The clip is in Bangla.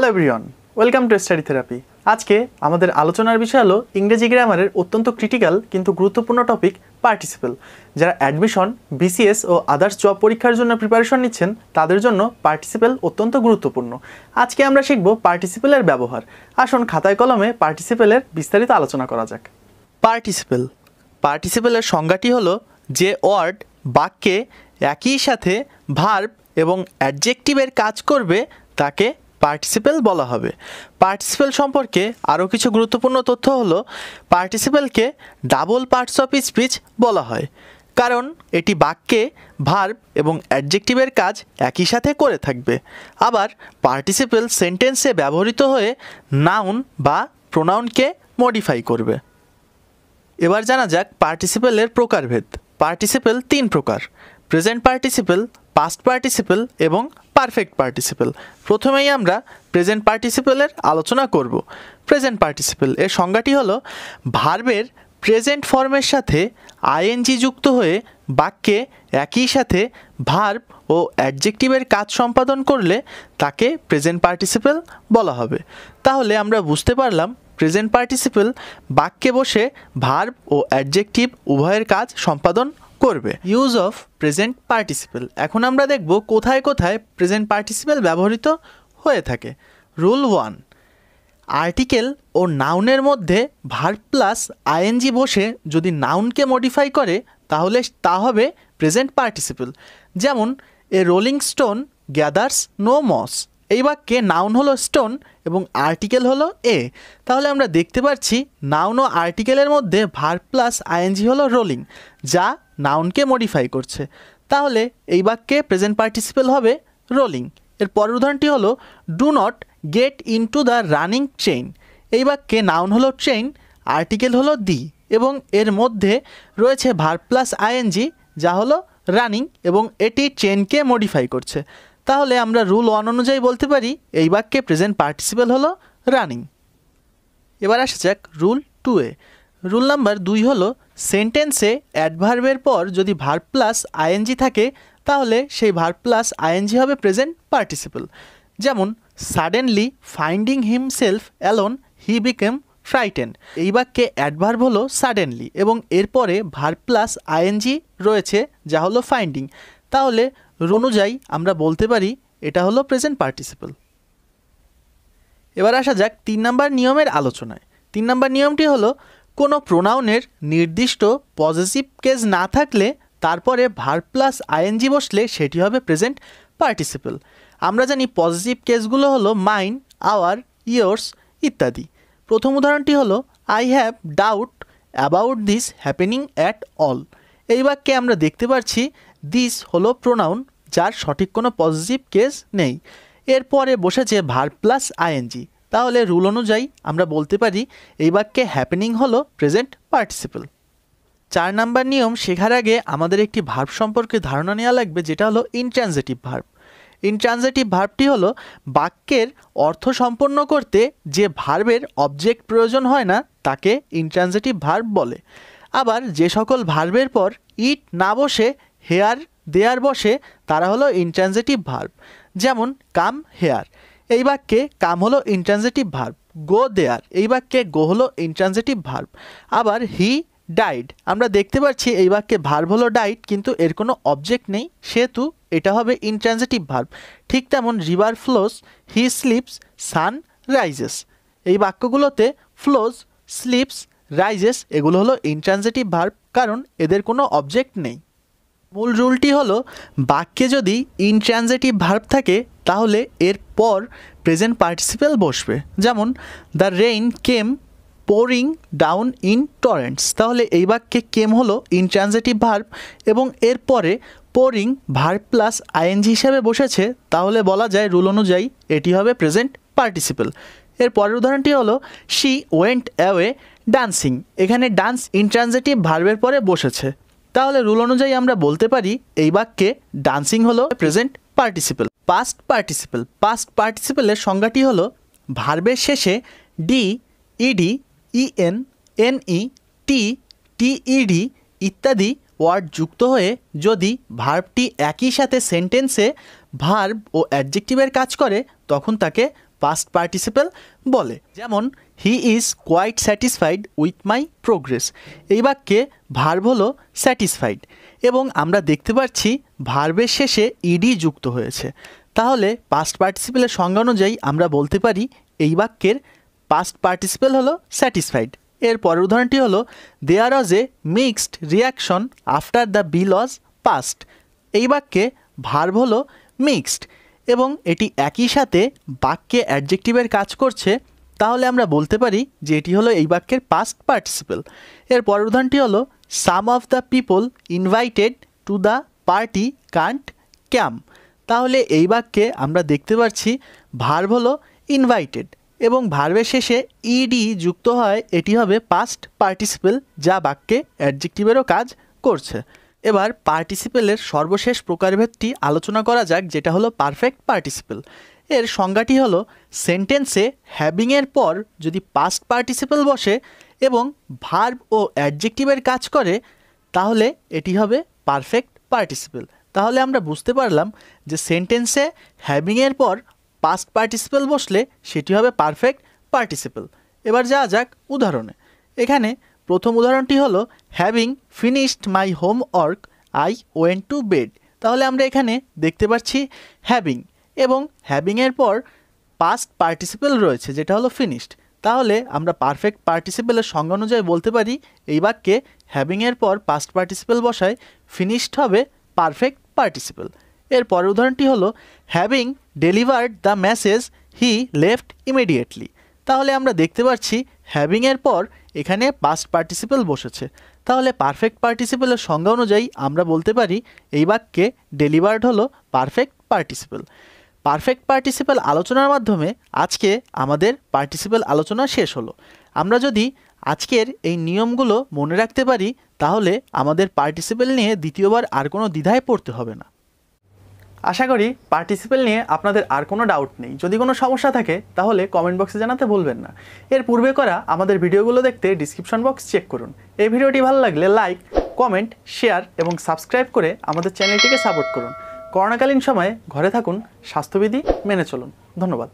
Everyone, welcome to study therapy. আজকে আমাদের আলোচনার বিষয় হলো ইংরেজি গ্রামারের অত্যন্ত ক্রিটিক্যাল কিন্তু গুরুত্বপূর্ণ টপিক পার্টিসিপল। যারা অ্যাডমিশন, বিসিএস ও আদার্স জব পরীক্ষার জন্য প্রিপারেশন নিচ্ছেন তাদের জন্য পার্টিসিপল অত্যন্ত গুরুত্বপূর্ণ। আজকে আমরা শিখব পার্টিসিপলের ব্যবহার। আসুন খাতায় কলমে পার্টিসিপলের বিস্তারিত আলোচনা করা যাক। পার্টিসিপলের সংজ্ঞাটি হলো যে ওয়ার্ড বাক্যে একই সাথে ভার্ব এবং অ্যাডজেক্টিভের কাজ করবে তাকে পার্টিসিপল বলা হবে। পার্টিসিপল সম্পর্কে আরও কিছু গুরুত্বপূর্ণ তথ্য হলো পার্টিসিপলকে ডাবল পার্টস অফ স্পিচ বলা হয়, কারণ এটি বাক্যে ভার্ব এবং অ্যাডজেক্টিভের কাজ একই সাথে করে থাকবে। আবার পার্টিসিপল সেন্টেন্সে ব্যবহৃত হয়ে নাউন বা প্রোনাউনকে মডিফাই করবে। এবার জানা যাক পার্টিসিপলের প্রকারভেদ। পার্টিসিপল তিন প্রকার: প্রেজেন্ট পার্টিসিপল, পাস্ট পার্টিসিপল এবং পারফেক্ট পার্টিসিপল। প্রথমেই আমরা প্রেজেন্ট পার্টিসিপলের আলোচনা করব। প্রেজেন্ট পার্টিসিপল এর সংজ্ঞাটি হলো ভার্বের প্রেজেন্ট ফর্মের সাথে আইএনজি যুক্ত হয়ে বাক্যে একই সাথে ভার্ব ও অ্যাডজেক্টিভের কাজ সম্পাদন করলে তাকে প্রেজেন্ট পার্টিসিপল বলা হবে। তাহলে আমরা বুঝতে পারলাম প্রেজেন্ট পার্টিসিপল বাক্যে বসে ভার্ব ও অ্যাডজেক্টিভ উভয়ের কাজ সম্পাদন করবে। Use of present participle. এখন আমরা দেখব কোথায় কোথায় প্রেজেন্ট পার্টিসিপল ব্যবহৃত হয়ে থাকে। রুল 1, আর্টিকেল ও নাউনের মধ্যে ভার্ব প্লাস আইএনজি বসে যদি নাউনকে মডিফাই করে তাহলে তা হবে প্রেজেন্ট পার্টিসিপল। যেমন a rolling stone gathers no moss. এই বাক্যে নাউন হলো স্টোন এবং আর্টিকেল হলো এ। তাহলে আমরা দেখতে পাচ্ছি নাউন ও আর্টিকেলের মধ্যে ভার্ব প্লাস আইএনজি হলো রোলিং, যা নাউনকে মডিফাই করছে। তাহলে এই বাক্যে প্রেজেন্ট পার্টিসিপল হবে রোলিং। এর পরের উদাহরণটি হলো do not get into the running train. এই বাক্যে নাউন হলো ট্রেন, আর্টিকেল হলো দি এবং এর মধ্যে রয়েছে ভার্ব প্লাস আইএনজি যা হলো রানিং এবং এটি ট্রেনকে মডিফাই করছে। তাহলে আমরা রুল 1 অনুযায়ী বলতে পারি এই বাক্যে প্রেজেন্ট পার্টিসিপল হলো রানিং। এবার আসা যাক রুল 2-এ। রুল নাম্বার 2 হলো সেন্টেন্সে অ্যাডভার্বের পর যদি ভার্ব প্লাস আইএনজি থাকে তাহলে সেই ভার্ব প্লাস আইএনজি হবে প্রেজেন্ট পার্টিসিপল। যেমন suddenly finding himself alone he became frightened. এই বাক্যে অ্যাডভার্ব হলো সাডেনলি এবং এরপরে ভার্ব প্লাস আইএনজি রয়েছে যা হলো ফাইন্ডিং। তাহলে অনুযায়ী আমরা বলতে পারি এটা হলো প্রেজেন্ট পার্টিসিপল। এবার আসা যাক 3 নম্বর নিয়মের আলোচনায়। 3 নম্বর নিয়মটি হলো কোনো প্রোনাউনের নির্দিষ্ট পজিটিভ কেস না থাকলে তারপরে ভার্ব প্লাস আইএনজি বসলে সেটি হবে প্রেজেন্ট পার্টিসিপল। আমরা জানি পজিটিভ কেসগুলো হলো মাইন, আওয়ার, ইয়োর্স ইত্যাদি। প্রথম উদাহরণটি হলো I have doubt about this happening at all. এই বাক্যে আমরা দেখতে পাচ্ছি দিস হলো প্রোনাউন যার সঠিক কোনো পজিটিভ কেস নেই। এরপরে বসেছে ভার্ব প্লাস আইএনজি। তাহলে রুল অনুযায়ী আমরা বলতে পারি এই বাক্যে হ্যাপেনিং হলো প্রেজেন্ট পার্টিসিপল। 4 নম্বর নিয়ম শেখার আগে আমাদের একটি ভার্ব সম্পর্কে ধারণা নেওয়া লাগবে, যেটা হলো ইনট্রানজিটিভ ভার্ব। ইনট্রানজিটিভ ভার্বটি হলো বাক্যের অর্থ সম্পন্ন করতে যে ভার্বের অবজেক্ট প্রয়োজন হয় না তাকে ইনট্রানজিটিভ ভার্ব বলে। আবার যে সকল ভার্বের পর ইট না বসে হেয়ার দেয়ার বসে তারা হলো ইনট্রানজিটিভ ভার্ব। যেমন কাম হেয়ার, এই বাক্যে কাম হলো ইনট্রানজিটিভ ভার্ব। গো দেয়ার, এই বাক্যে গো হলো ইনট্রানজিটিভ ভার্ব। আবার হি ডাইড, আমরা দেখতে পাচ্ছি এই বাক্যে ভার্ব হলো ডাইড কিন্তু এর কোনো অবজেক্ট নেই, সেহেতু এটা হবে ইনট্রানজিটিভ ভার্ব। ঠিক তেমন রিভার ফ্লোস, হি স্লিপস, সান রাইজেস। এই বাক্যগুলোতে ফ্লোস, স্লিপস, রাইজেস এগুলো হলো ইনট্রানজিটিভ ভার্ব কারণ এদের কোনো অবজেক্ট নেই। মূল রুলটি হলো বাক্যে যদি ইনট্রানজিটিভ ভার্ব থাকে তাহলে এর পর প্রেজেন্ট পার্টিসিপল বসবে। যেমন the rain came pouring down in torrents. তাহলে এই বাক্যে কেম হলো ইনট্রানজিটিভ ভার্ব এবং এরপরে পোরিং ভার্ব প্লাস আইএনজি হিসেবে বসেছে, তাহলে বলা যায় রুল অনুযায়ী এটি হবে প্রেজেন্ট পার্টিসিপল। এর পরের উদাহরণটি হলো শি ওয়েন্ট অ্যাওয়ে ডান্সিং। এখানে ডান্স ইনট্রানজিটিভ ভার্বের পরে বসেছে, তাহলে রুল অনুযায়ী আমরা বলতে পারি এই বাক্যে ডান্সিং হলো present participle. Past participle. Past পার্টিসিপলের সংজ্ঞাটি হলো ভার্বের শেষে D, ED, EN, NE, T, TED ইত্যাদি ওয়ার্ড যুক্ত হয়ে যদি ভার্বটি একই সাথে সেন্টেন্সে ভার্ব ও অ্যাডজেক্টিভের কাজ করে তখন তাকে পাস্ট পার্টিসিপল বলে। যেমন he is quite satisfied with my progress, এই বাক্যে ভার্ব হলো স্যাটিসফাইড এবং আমরা দেখতে পাচ্ছি ভার্বের শেষে ইডি যুক্ত হয়েছে। তাহলে পাস্ট পার্টিসিপেলের সংজ্ঞা অনুযায়ী আমরা বলতে পারি এই বাক্যের পাস্ট পার্টিসিপল হলো স্যাটিসফাইড। এর পরের উদাহরণটি হলো there was a mixed reaction after the bill was passed, এই বাক্যে ভার্ব হলো মিক্সড এবং এটি একই সাথে বাক্যে অ্যাডজেক্টিভের কাজ করছে। তাহলে আমরা বলতে পারি যে এটি হলো এই বাক্যের পাস্ট পার্টিসিপল। এর পরের উদাহরণটি হলো some of the people invited to the party can't come, তাহলে এই বাক্যে আমরা দেখতে পাচ্ছি ভার্ব হলো ইনভাইটেড এবং ভার্বের শেষে ইডি যুক্ত হয়, এটি হবে পাস্ট পার্টিসিপল যা বাক্যে অ্যাডজেক্টিভেরও কাজ করছে। এবার পার্টিসিপেলের সর্বশেষ প্রকারভেদটি আলোচনা করা যাক, যেটা হলো পারফেক্ট পার্টিসিপল। এর সংজ্ঞাটি হলো সেন্টেন্সে হ্যাভিংয়ের পর যদি পাস্ট পার্টিসিপল বসে এবং ভার্ব ও অ্যাডজেক্টিভের কাজ করে তাহলে এটি হবে পারফেক্ট পার্টিসিপল। তাহলে আমরা বুঝতে পারলাম যে সেন্টেন্সে হ্যাভিংয়ের পর পাস্ট পার্টিসিপল বসলে সেটি হবে পারফেক্ট পার্টিসিপল। এবার যাওয়া যাক উদাহরণে। এখানে প্রথম উদাহরণটি হলো having finished my homework I went to bed, তাহলে আমরা এখানে দেখতে পাচ্ছি হ্যাভিং এবং হ্যাভিংয়ের পর পাস্ট পার্টিসিপল রয়েছে যেটা হলো ফিনিশড। তাহলে আমরা পারফেক্ট পার্টিসিপলের সংজ্ঞা অনুযায়ী বলতে পারি এই বাক্যে হ্যাভিংয়ের পর পাস্ট পার্টিসিপল বসায় ফিনিশড হবে পারফেক্ট পার্টিসিপল। এর পরের উদাহরণটি হলো having delivered the message he left immediately, তাহলে আমরা দেখতে পাচ্ছি হ্যাভিংয়ের পর এখানে পাস্ট পার্টিসিপল বসেছে। তাহলে পারফেক্ট পার্টিসিপলের সংজ্ঞা অনুযায়ী আমরা বলতে পারি এই বাক্যে ডেলিভার্ড হলো পারফেক্ট পার্টিসিপল। পারফেক্ট পার্টিসিপল আলোচনার মাধ্যমে আজকে আমাদের পার্টিসিপল আলোচনা শেষ হলো। আমরা যদি আজকের এই নিয়মগুলো মনে রাখতে পারি তাহলে আমাদের পার্টিসিপল নিয়ে দ্বিতীয়বার আর কোনো দ্বিধায় পড়তে হবে না। আশা করি পার্টিসিপল নিয়ে আপনাদের আর কোনো ডাউট নেই। যদি কোনো সমস্যা থাকে তাহলে কমেন্ট বক্সে জানাতে ভুলবেন না। এর পূর্বে করা আমাদের ভিডিওগুলো দেখতে ডিসক্রিপশন বক্স চেক করুন। এই ভিডিওটি ভালো লাগলে লাইক, কমেন্ট, শেয়ার এবং সাবস্ক্রাইব করে আমাদের চ্যানেলটিকে সাপোর্ট করুন। করোনাকালীন সময়ে ঘরে থাকুন, স্বাস্থ্যবিধি মেনে চলুন। ধন্যবাদ।